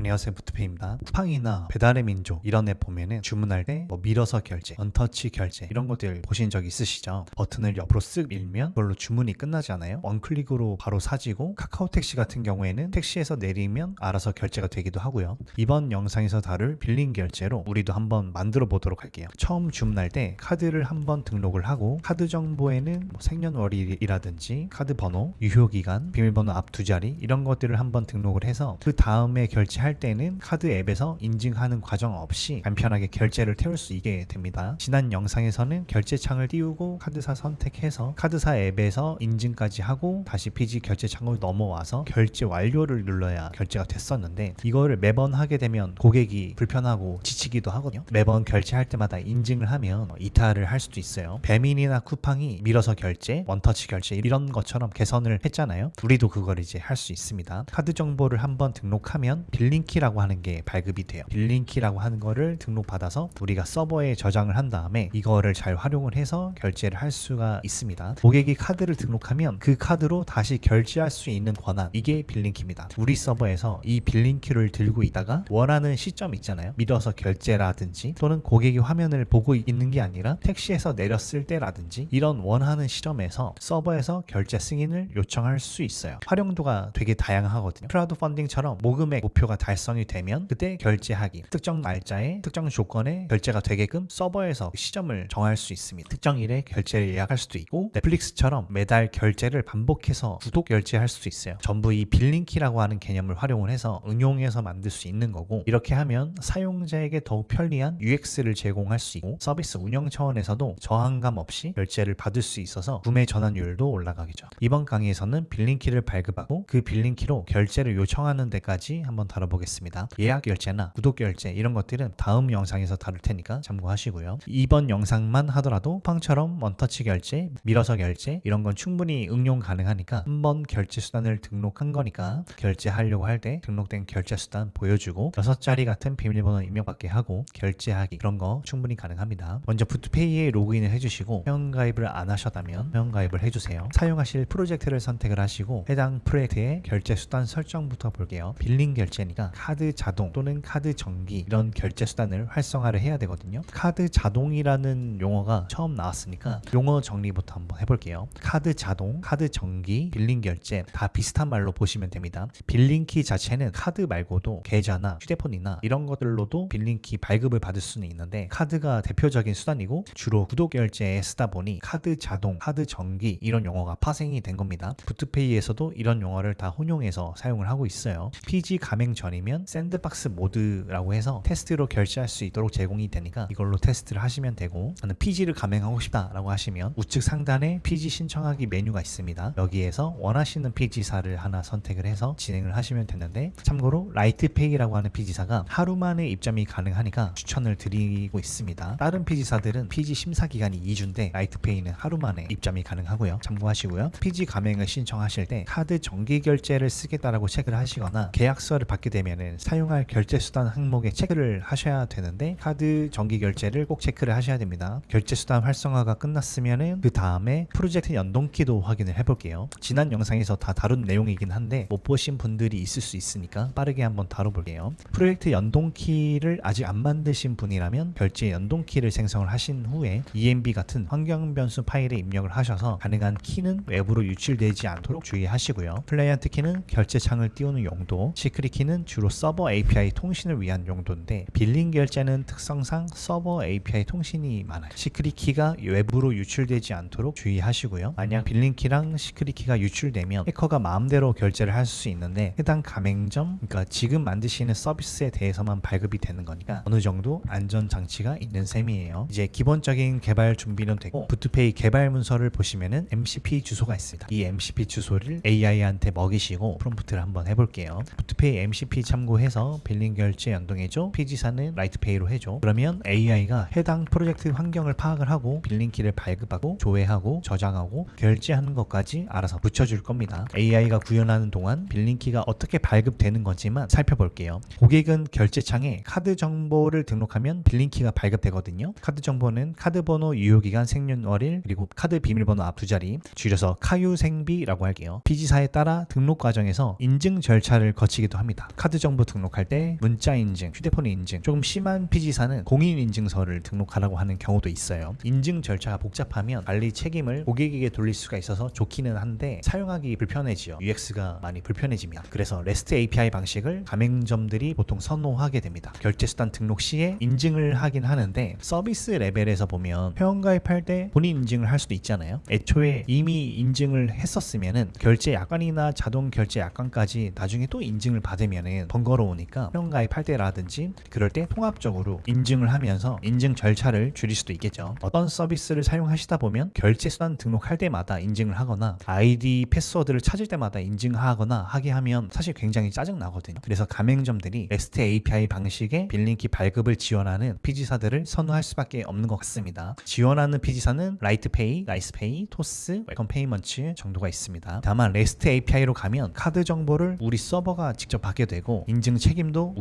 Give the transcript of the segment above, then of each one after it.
안녕하세요, 부트페이입니다. 쿠팡이나 배달의 민족 이런 앱 보면은 주문할 때 밀어서 결제, 원터치 결제 이런 것들 보신 적 있으시죠? 버튼을 옆으로 쓱 밀면 그걸로 주문이 끝나잖아요. 원클릭으로 바로 사지고, 카카오 택시 같은 경우에는 택시에서 내리면 알아서 결제가 되기도 하고요. 이번 영상에서 다룰 빌링 결제로 우리도 한번 만들어 보도록 할게요. 처음 주문할 때 카드를 한번 등록을 하고, 카드 정보에는 생년월일이라든지 카드 번호, 유효기간, 비밀번호 앞 두 자리 이런 것들을 한번 등록을 해서 그 다음에 결제할 때는 카드 앱에서 인증하는 과정 없이 간편하게 결제를 태울 수 있게 됩니다. 지난 영상에서는 결제창을 띄우고 카드사 선택해서 카드사 앱에서 인증까지 하고 다시 피지 결제창으로 넘어와서 결제 완료를 눌러야 결제가 됐었는데, 이거를 매번 하게 되면 고객이 불편하고 지치기도 하거든요. 매번 결제할 때마다 인증을 하면 이탈을 할 수도 있어요. 배민이나 쿠팡이 밀어서 결제, 원터치 결제 이런 것처럼 개선을 했잖아요. 우리도 그걸 이제 할 수 있습니다. 카드 정보를 한번 등록하면 빌링키라고 하는 게 발급이 돼요. 빌링키라고 하는 거를 등록받아서 우리가 서버에 저장을 한 다음에 이거를 잘 활용을 해서 결제를 할 수가 있습니다. 고객이 카드를 등록하면 그 카드로 다시 결제할 수 있는 권한, 이게 빌링키입니다. 우리 서버에서 이 빌링키를 들고 있다가 원하는 시점 있잖아요. 밀어서 결제라든지 또는 고객이 화면을 보고 있는 게 아니라 택시에서 내렸을 때라든지 이런 원하는 시점에서 서버에서 결제 승인을 요청할 수 있어요. 활용도가 되게 다양하거든요. 크라우드 펀딩처럼 모금액 목표가 달성이 되면 그때 결제하기, 특정 날짜에 특정 조건에 결제가 되게끔 서버에서 시점을 정할 수 있습니다. 특정 일에 결제를 예약할 수도 있고, 넷플릭스처럼 매달 결제를 반복해서 구독 결제할 수도 있어요. 전부 이 빌링키라고 하는 개념을 활용을 해서 응용해서 만들 수 있는 거고, 이렇게 하면 사용자에게 더욱 편리한 UX를 제공할 수 있고 서비스 운영 차원에서도 저항감 없이 결제를 받을 수 있어서 구매 전환율도 올라가겠죠. 이번 강의에서는 빌링키를 발급하고 그 빌링키로 결제를 요청하는 데까지 한번 다뤄보겠습니다. 예약 결제나 구독 결제 이런 것들은 다음 영상에서 다룰 테니까 참고하시고요. 이번 영상만 하더라도 쿠팡처럼 원터치 결제, 밀어서 결제 이런 건 충분히 응용 가능하니까, 한번 결제 수단을 등록한 거니까 결제하려고 할 때 등록된 결제 수단 보여주고 6자리 같은 비밀번호 입력받게 하고 결제하기, 그런 거 충분히 가능합니다. 먼저 부트페이에 로그인을 해주시고, 회원가입을 안 하셨다면 회원가입을 해주세요. 사용하실 프로젝트를 선택을 하시고 해당 프로젝트의 결제 수단 설정부터 볼게요. 빌링 결제니까 카드 자동 또는 카드 정기 이런 결제 수단을 활성화를 해야 되거든요. 카드 자동이라는 용어가 처음 나왔으니까 용어 정리부터 한번 해볼게요. 카드 자동, 카드 정기, 빌링 결제 다 비슷한 말로 보시면 됩니다. 빌링키 자체는 카드 말고도 계좌나 휴대폰이나 이런 것들로도 빌링키 발급을 받을 수는 있는데, 카드가 대표적인 수단이고 주로 구독 결제에 쓰다 보니 카드 자동, 카드 정기 이런 용어가 파생이 된 겁니다. 부트페이에서도 이런 용어를 다 혼용해서 사용을 하고 있어요. PG 가맹 전이면 샌드박스 모드라고 해서 테스트로 결제할 수 있도록 제공이 되니까 이걸로 테스트를 하시면 되고, 저는 PG를 가맹하고 싶다라고 하시면 우측 상단에 PG 신청하기 메뉴가 있습니다. 여기에서 원하시는 PG사를 하나 선택을 해서 진행을 하시면 되는데, 참고로 라이트페이라고 하는 PG사가 하루 만에 입점이 가능하니까 추천을 드리고 있습니다. 다른 PG사들은 PG 심사 기간이 2주인데 라이트페이는 하루 만에 입점이 가능하고요. 참고하시고요. PG 가맹을 신청하실 때 카드 정기 결제를 쓰겠다라고 체크를 하시거나 계약서를 받게 되면은 사용할 결제 수단 항목에 체크를 하셔야 되는데, 카드 정기 결제를 꼭 체크를 하셔야 됩니다. 결제 수단 활성화가 끝났으면은 그 다음에 프로젝트 연동키도 확인을 해볼게요. 지난 영상에서 다 다룬 내용이긴 한데 못 보신 분들이 있을 수 있으니까 빠르게 한번 다뤄볼게요. 프로젝트 연동키를 아직 안 만드신 분이라면 결제 연동키를 생성을 하신 후에 EMB 같은 환경 변수 파일에 입력을 하셔서 가능한 키는 외부로 유출되지 않도록 주의하시고요. 클라이언트 키는 결제창을 띄우는 용도, 시크릿 키는 주로 서버 API 통신을 위한 용도인데, 빌링 결제는 특성상 서버 API 통신이 많아요. 시크릿 키가 외부로 유출되지 않도록 주의하시고요. 만약 빌링 키랑 시크릿 키가 유출되면 해커가 마음대로 결제를 할 수 있는데, 해당 가맹점, 그러니까 지금 만드시는 서비스에 대해서만 발급이 되는 거니까 어느 정도 안전 장치가 있는 셈이에요. 이제 기본적인 개발 준비는 되고, 부트페이 개발 문서를 보시면은 MCP 주소가 있습니다. 이 MCP 주소를 AI한테 먹이시고 프롬프트를 한번 해볼게요. 부트페이 MCP 참고해서 빌링 결제 연동해줘, PG사는 라이트페이로 해줘. 그러면 AI가 해당 프로젝트 환경을 파악을 하고 빌링키를 발급하고 조회하고 저장하고 결제하는 것까지 알아서 붙여줄 겁니다. AI가 구현하는 동안 빌링키가 어떻게 발급되는 건지만 살펴볼게요. 고객은 결제창에 카드 정보를 등록하면 빌링키가 발급되거든요. 카드 정보는 카드 번호, 유효기간, 생년월일, 그리고 카드 비밀번호 앞 두 자리, 줄여서 카유생비라고 할게요. PG사에 따라 등록 과정에서 인증 절차를 거치기도 합니다. 카드 카드 정보 등록할 때 문자 인증, 휴대폰 인증, 조금 심한 피지사는 공인인증서를 등록하라고 하는 경우도 있어요. 인증 절차가 복잡하면 관리 책임을 고객에게 돌릴 수가 있어서 좋기는 한데 사용하기 불편해지요. UX가 많이 불편해집니다. 그래서 REST API 방식을 가맹점들이 보통 선호하게 됩니다. 결제수단 등록 시에 인증을 하긴 하는데 서비스 레벨에서 보면 회원가입할 때 본인 인증을 할 수도 있잖아요. 애초에 이미 인증을 했었으면은 결제 약관이나 자동 결제 약관까지 나중에 또 인증을 받으면은 번거로우니까 회원가입할 때라든지 그럴 때 통합적으로 인증을 하면서 인증 절차를 줄일 수도 있겠죠. 어떤 서비스를 사용하시다 보면 결제수단 등록할 때마다 인증을 하거나 아이디 패스워드를 찾을 때마다 인증하거나 하게 하면 사실 굉장히 짜증 나거든요. 그래서 가맹점들이 REST API 방식의 빌링키 발급을 지원하는 피지사들을 선호할 수밖에 없는 것 같습니다. 지원하는 피지사는 라이트페이, 나이스페이, 토스, 웰컴 페이먼츠 정도가 있습니다. 다만 REST API로 가면 카드 정보를 우리 서버가 직접 받게 되고 인증 책임도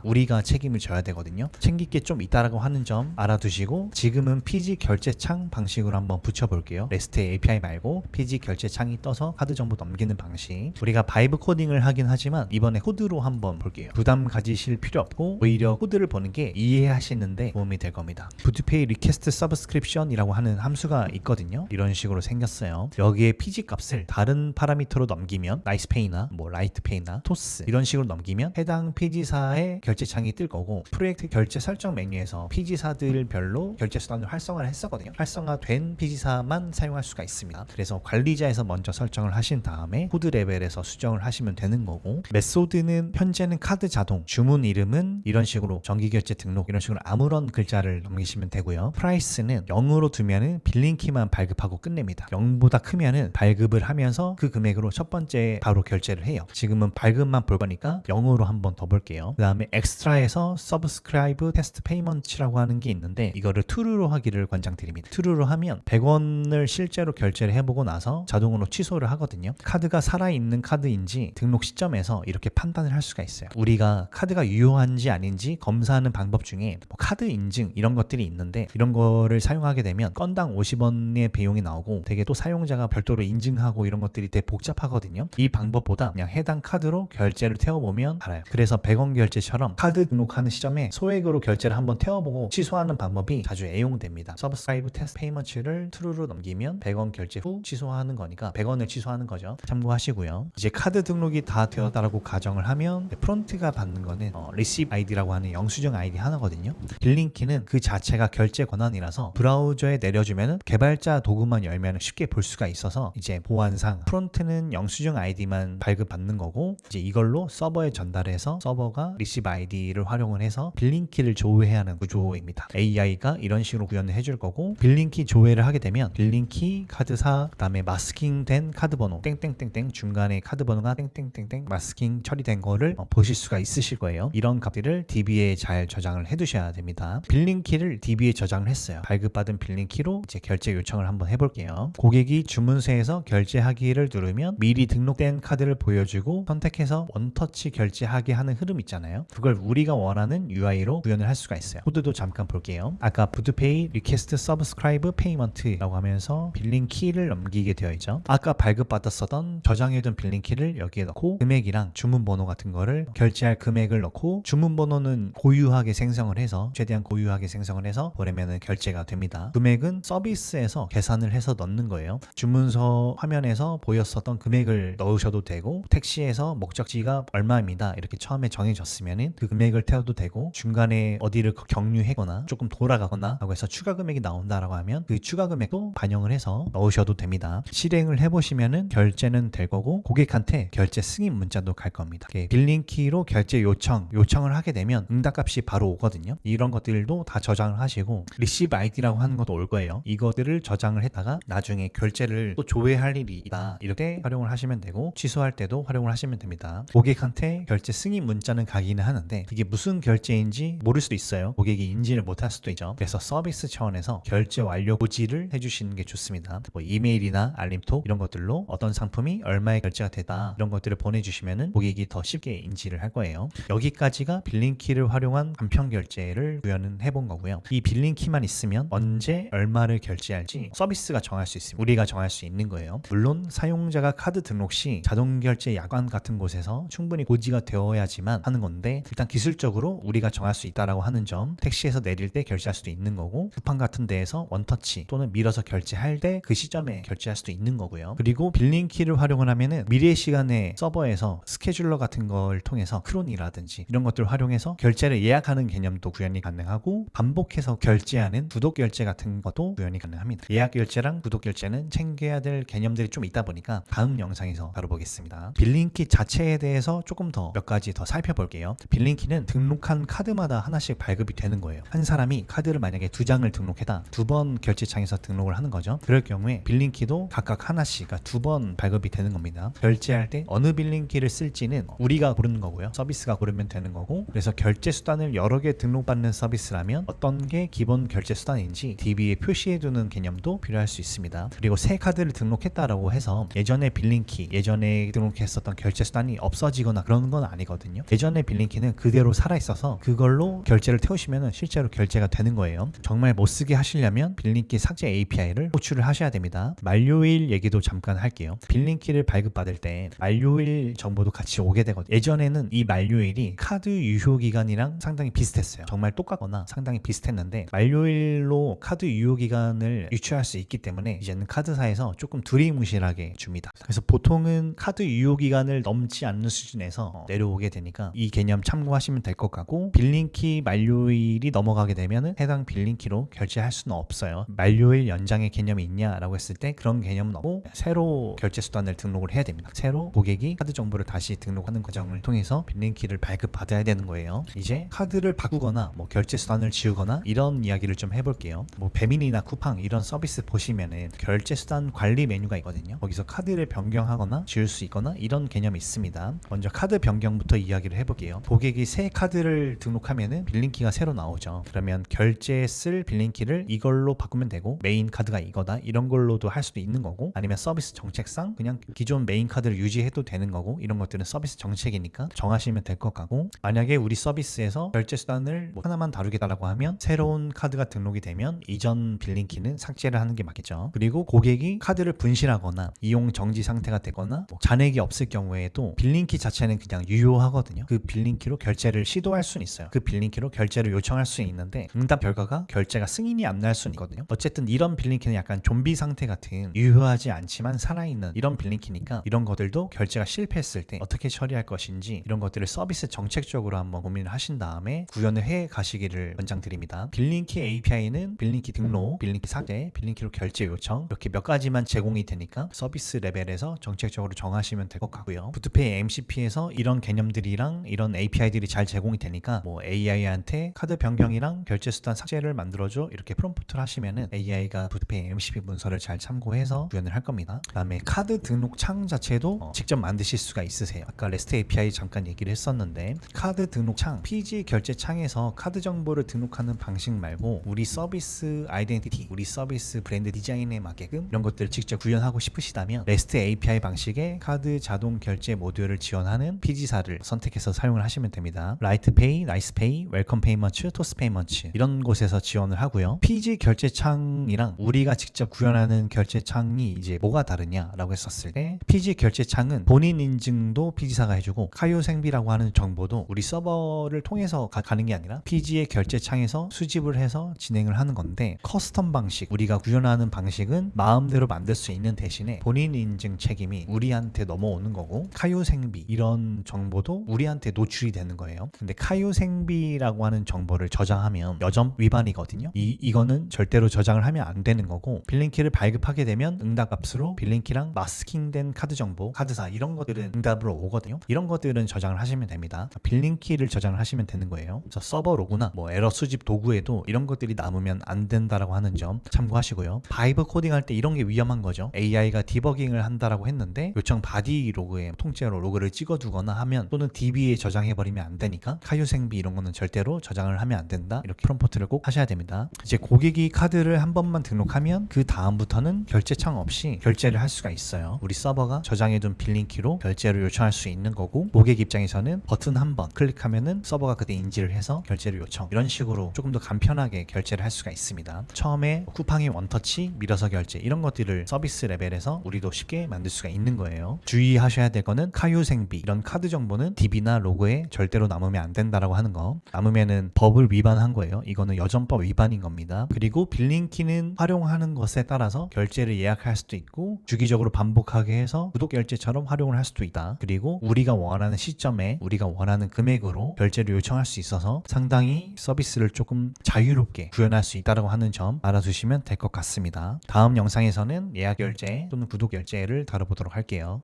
우리가 책임을 져야 되거든요. 챙길 게 좀 있다라고 하는 점 알아두시고 지금은 피지 결제창 방식으로 한번 붙여볼게요. REST API 말고 피지 결제창이 떠서 카드 정보 넘기는 방식. 우리가 바이브 코딩을 하긴 하지만 이번에 코드로 한번 볼게요. 부담 가지실 필요 없고 오히려 코드를 보는 게 이해하시는데 도움이 될 겁니다. 부드페이 리퀘스트 서브스크립션이라고 하는 함수가 있거든요. 이런 식으로 생겼어요. 여기에 피지 값을 다른 파라미터로 넘기면 나이스페이나 라이트페이나 토스 이런 식으로 넘기면 해당 피지사의 결제창이 뜰 거고 프로젝트 결제 설정 메뉴에서 피지사들별로 결제 수단을 활성화를 했었거든요. 활성화된 피지사만 사용할 수가 있습니다. 그래서 관리자에서 먼저 설정을 하신 다음에 코드 레벨에서 수정을 하시면 되는 거고 메소드는 현재는 카드 자동, 주문 이름은 이런 식으로 정기결제 등록 이런 식으로 아무런 글자를 넘기시면 되고요. 프라이스는 0으로 두면은 빌링키만 발급하고 끝냅니다. 0보다 크면은 발급을 하면서 그 금액으로 첫 번째 바로 결제를 해요. 지금은 발급만 볼 거니까 0으로 한번 더 볼게요. 그 다음에 엑스트라에서 서브스크라이브 테스트 페이먼트라고 하는 게 있는데 이거를 true로 하기를 권장드립니다. true로 하면 100원을 실제로 결제를 해보고 나서 자동으로 취소를 하거든요. 카드가 살아있는 카드인지 등록 시점에서 이렇게 판단을 할 수가 있어요. 우리가 카드가 유효한지 아닌지 검사하는 방법 중에 카드 인증 이런 것들이 있는데 이런 거를 사용하게 되면 건당 50원의 비용이 나오고 되게 또 사용자가 별도로 인증하고 이런 것들이 되게 복잡하거든요. 이 방법보다 그냥 해당 카드로 결제를 태워보면 알아요. 그래서 100원 결제처럼 카드 등록하는 시점에 소액으로 결제를 한번 태워보고 취소하는 방법이 자주 애용됩니다. 서브스크라이브 테스트 페이먼트를 true로 넘기면 100원 결제 후 취소하는 거니까 100원을 취소하는 거죠. 참고하시고요. 이제 카드 등록이 다 되었다라고 가정을 하면 프론트가 받는 거는 receive ID라고 하는 영수증 아이디 하나거든요. 빌링키는 그 자체가 결제 권한이라서 브라우저에 내려주면 개발자 도구만 열면 쉽게 볼 수가 있어서 이제 보안상 프론트는 영수증 아이디만 발급받는 거고 이제 이걸로 서버에 전달해서 서버가 receive ID를 활용을 해서 빌링키를 조회해야 하는 구조입니다. AI가 이런 식으로 구현을 해줄 거고 빌링키 조회를 하게 되면 빌링키, 카드사, 그 다음에 마스킹된 카드번호 땡땡땡땡 중간에 카드번호가 땡땡땡땡 마스킹 처리된 거를 보실 수가 있으실 거예요. 이런 값들을 DB에 잘 저장을 해두셔야 됩니다. 빌링키를 DB에 저장을 했어요. 발급받은 빌링키로 이제 결제 요청을 한번 해볼게요. 고객이 주문서에서 결제하기를 누르면 미리 등록된 카드를 보여주고 선택해서 원터치 결제하게 하는 흐름 있잖아요. 그걸 우리가 원하는 UI로 구현을 할 수가 있어요. 코드도 잠깐 볼게요. 아까 부드페이 리퀘스트 서브스크라이브 페이먼트라고 하면서 빌링키를 넘기게 되어 있죠. 아까 발급받았었던 저장해둔 빌링키를 여기에 넣고 금액이랑 주문번호 같은 거를 결제할 금액을 넣고 주문번호는 고유하게 생성을 해서 최대한 고유하게 생성을 해서 보내면은 결제가 됩니다. 금액은 서비스에서 계산을 해서 넣는 거예요. 주문서 화면에서 보였었던 금액을 넣으셔도 되고 택시에서 목적지가 얼마입니다 이렇게 처음에 정해졌으면은 그 금액을 태워도 되고 중간에 어디를 경유하거나 조금 돌아가거나 하고 해서 추가 금액이 나온다라고 하면 그 추가 금액도 반영을 해서 넣으셔도 됩니다. 실행을 해보시면은 결제는 될 거고 고객한테 결제 승인 문자도 갈 겁니다. 빌링키로 결제 요청을 하게 되면 응답값이 바로 오거든요. 이런 것들도 다 저장을 하시고 receive ID라고 하는 것도 올 거예요. 이것들을 저장을 했다가 나중에 결제를 또 조회할 일이 있다 이렇게 활용을 하시면 되고 취소할 때도 활용을 하시면 됩니다. 고객한테 결제 승인 문자는 가기는 하는데 이게 무슨 결제인지 모를 수도 있어요. 고객이 인지를 못할 수도 있죠. 그래서 서비스 차원에서 결제 완료 고지를 해주시는 게 좋습니다. 뭐 이메일이나 알림톡 이런 것들로 어떤 상품이 얼마에 결제가 됐다 이런 것들을 보내주시면은 고객이 더 쉽게 인지를 할 거예요. 여기까지가 빌링키를 활용한 간편 결제를 구현을 해본 거고요. 이 빌링키만 있으면 언제 얼마를 결제할지 서비스가 정할 수 있습니다. 우리가 정할 수 있는 거예요. 물론 사용자가 카드 등록 시 자동 결제 야관 같은 곳에서 충분히 고지가 되어야지만 하는 건데, 일단 기술적으로 우리가 정할 수 있다라고 하는 점, 택시에서 내릴 때 결제할 수도 있는 거고, 쿠팡 같은 데에서 원터치 또는 밀어서 결제할 때 그 시점에 결제할 수도 있는 거고요. 그리고 빌링키를 활용을 하면은 미래 시간에 서버에서 스케줄러 같은 걸 통해서 크론이라든지 이런 것들을 활용해서 결제를 예약하는 개념도 구현이 가능하고, 반복해서 결제하는 구독 결제 같은 것도 구현이 가능합니다. 예약 결제랑 구독 결제는 챙겨야 될 개념들이 좀 있다 보니까 다음 영상에서 다뤄보겠습니다. 빌링키 자체에 대해서 조금 더 몇 가지 더 살펴볼게요. 빌링키는 등록한 카드마다 하나씩 발급이 되는 거예요. 한 사람이 카드를 만약에 2장을 등록해다 2번 결제창에서 등록을 하는 거죠. 그럴 경우에 빌링키도 각각 하나씩 2번 발급이 되는 겁니다. 결제할 때 어느 빌링키를 쓸지는 우리가 고르는 거고요. 서비스가 고르면 되는 거고, 그래서 결제 수단을 여러 개 등록받는 서비스라면 어떤 게 기본 결제 수단인지 DB에 표시해두는 개념도 필요할 수 있습니다. 그리고 새 카드를 등록했다라고 해서 예전에 빌링키, 예전에 등록했었던 결제 수단이 없어지거나 그런 건 아니거든요. 예전에 빌링키는 그대로 살아있어서 그걸로 결제를 태우시면 실제로 결제가 되는 거예요. 정말 못쓰게 하시려면 빌링키 삭제 API를 호출을 하셔야 됩니다. 만료일 얘기도 잠깐 할게요. 빌링키를 발급받을 때 만료일 정보도 같이 오게 되거든요. 예전에는 이 만료일이 카드 유효기간이랑 상당히 비슷했어요. 정말 똑같거나 상당히 비슷했는데, 만료일로 카드 유효기간을 유추할 수 있기 때문에 이제는 카드사에서 조금 두리뭉실하게 줍니다. 그래서 보통은 카드 유효기간을 넘지 않는 수준에서 내려오게 되니까 이 개념 참고하시면 될 것 같고, 빌링키 만료일이 넘어가게 되면 해당 빌링키로 결제할 수는 없어요. 만료일 연장의 개념이 있냐라고 했을 때 그런 개념은 없고, 새로 결제 수단을 등록을 해야 됩니다. 새로 고객이 카드 정보를 다시 등록하는 과정을 통해서 빌링키를 발급받아야 되는 거예요. 이제 카드를 바꾸거나 뭐 결제 수단을 지우거나 이런 이야기를 좀 해볼게요. 뭐 배민이나 쿠팡 이런 서비스 보시면은 결제 수단 관리 메뉴가 있거든요. 거기서 카드를 변경하거나 지울 수 있거나 이런 개념이 있습니다. 먼저 카드 변경부터 이야기를 해볼게요. 고객이 새 카드를 등록하면은 빌링키가 새로 나오죠. 그러면 결제에 쓸 빌링키를 이걸로 바꾸면 되고, 메인 카드가 이거다 이런 걸로도 할 수도 있는 거고, 아니면 서비스 정책상 그냥 기존 메인 카드를 유지해도 되는 거고, 이런 것들은 서비스 정책이니까 정하시면 될 것 같고, 만약에 우리 서비스에서 결제 수단을 뭐 하나만 다루겠다라고 하면 새로운 카드가 등록이 되면 이전 빌링키는 삭제를 하는 게 맞겠죠. 그리고 고객이 카드를 분실하거나 이용 정지 상태가 되거나 뭐 잔액이 없을 경우에도 빌링키 자체는 그냥 유효하거든요. 그 빌링키로 결제를 시도할 수는 있어요. 그 빌링키로 결제를 요청할 수 있는데 응답 결과가 결제가 승인이 안 날 수는 있거든요. 어쨌든 이런 빌링키는 약간 좀비 상태 같은 유효하지 않지만 살아있는 이런 빌링키니까, 이런 것들도 결제가 실패했을 때 어떻게 처리할 것인지 이런 것들을 서비스 정책적으로 한번 고민을 하신 다음에 구현을 해 가시기를 권장드립니다. 빌링키 API는 빌링키 등록, 빌링키 삭제, 빌링키로 결제 요청 이렇게 몇 가지만 제공이 되니까 서비스 레벨에서 정책적으로 정하시면 될 것 같고요. 푸드페이 MCP에서 이런 개념들이랑 이런 API들이 잘 제공이 되니까 뭐 AI한테 카드 변경이랑 결제 수단 삭제를 만들어줘 이렇게 프롬프트를 하시면은 AI가 푸드페이 MCP 문서를 잘 참고해서 구현을 할 겁니다. 그다음에 카드 등록 창 자체도 직접 만드실 수가 있으세요. 아까 REST API 잠깐 얘기를 했었는데, 카드 등록 창, PG 결제 창에서 카드 정보를 등록하는 방식 말고 우리 서비스 아이덴티티, 우리 서비스 브랜드 디자인에 맞게끔 이런 것들을 직접 구현하고 싶으시다면 REST API 방식의 카드 자동 결제 모듈을 지원하는 PG사를 선택해서 사용을 하시면 됩니다. 라이트페이, 나이스페이, 웰컴 페이먼츠, 토스 페이먼츠 이런 곳에서 지원을 하고요. PG 결제 창이랑 우리가 직접 구현하는 결제 창이 이제 뭐가 다르냐라고 했었을 때, PG 결제 창은 본인 인증도 PG사가 해주고, 카요 생비라고 하는 정보도 우리 서버를 통해서 가는 게 아니라 PG의 결제 창에서 수집을 해서 진행을 하는 건데, 커스텀 방식, 우리가 구현하는 방식은 마음대로 만들 수 있는 대신에 본인 인증 책임이 우리한테 넘어오는 거고, 카요 생비 이런 정보도 우리한테 노출이 되는 거예요. 근데 카요 생비라고 하는 정보를 저장하면 여점 위반이거든요. 이거는 절대로 저장을 하면 안 되는 거고, 빌링키를 발급하게 되면 응답값으로 빌링키랑 마스킹된 카드 정보, 카드사 이런 것들은 응답으로 오거든요. 이런 것들은 저장을 하시면 됩니다. 빌링키를 저장을 하시면 되는 거예요. 그래서 서버 로그나 뭐 에러 수집 도구에도 이런 것들이 남으면 안 된다라고 하는 점 참고하시고요. 바이브 코딩할 때 이런 게 위험한 거죠. AI가 디버깅을 한다라고 했는데 요청 바디 로그에 통째로 로그를 찍어두거나 하면, 또는 DB에 저장해버리면 안 되니까 카요 생비 이런 거는 절대로 저장을 하면 안 된다. 이렇게 프롬프트를 꼭 하셔야 됩니다. 이제 고객이 카드를 한 번만 등록하면 그 다음부터는 결제창 없이 결제를 할 수가 있어요. 우리 서버가 저장해둔 빌링키로 결제를 요청할 수 있는 거고, 고객 입장에서는 버튼 한 번 클릭하면은 서버가 그때 인지를 해서 결제를 요청, 이런 식으로 조금 더 간편하게 결제를 할 수가 있습니다. 처음에 쿠팡이 원터치, 밀어서 결제 이런 것들을 서비스 레벨에서 우리도 쉽게 만들 수가 있는 거예요. 주의하셔야 될 거는 카요 생비 이런 이런 카드 정보는 DB나 로그에 절대로 남으면 안 된다라고 하는 거. 남으면은 법을 위반한 거예요. 이거는 여전법 위반인 겁니다. 그리고 빌링키는 활용하는 것에 따라서 결제를 예약할 수도 있고 주기적으로 반복하게 해서 구독 결제처럼 활용을 할 수도 있다. 그리고 우리가 원하는 시점에 우리가 원하는 금액으로 결제를 요청할 수 있어서 상당히 서비스를 조금 자유롭게 구현할 수 있다고 하는 점 알아두시면 될 것 같습니다. 다음 영상에서는 예약 결제 또는 구독 결제를 다뤄보도록 할게요.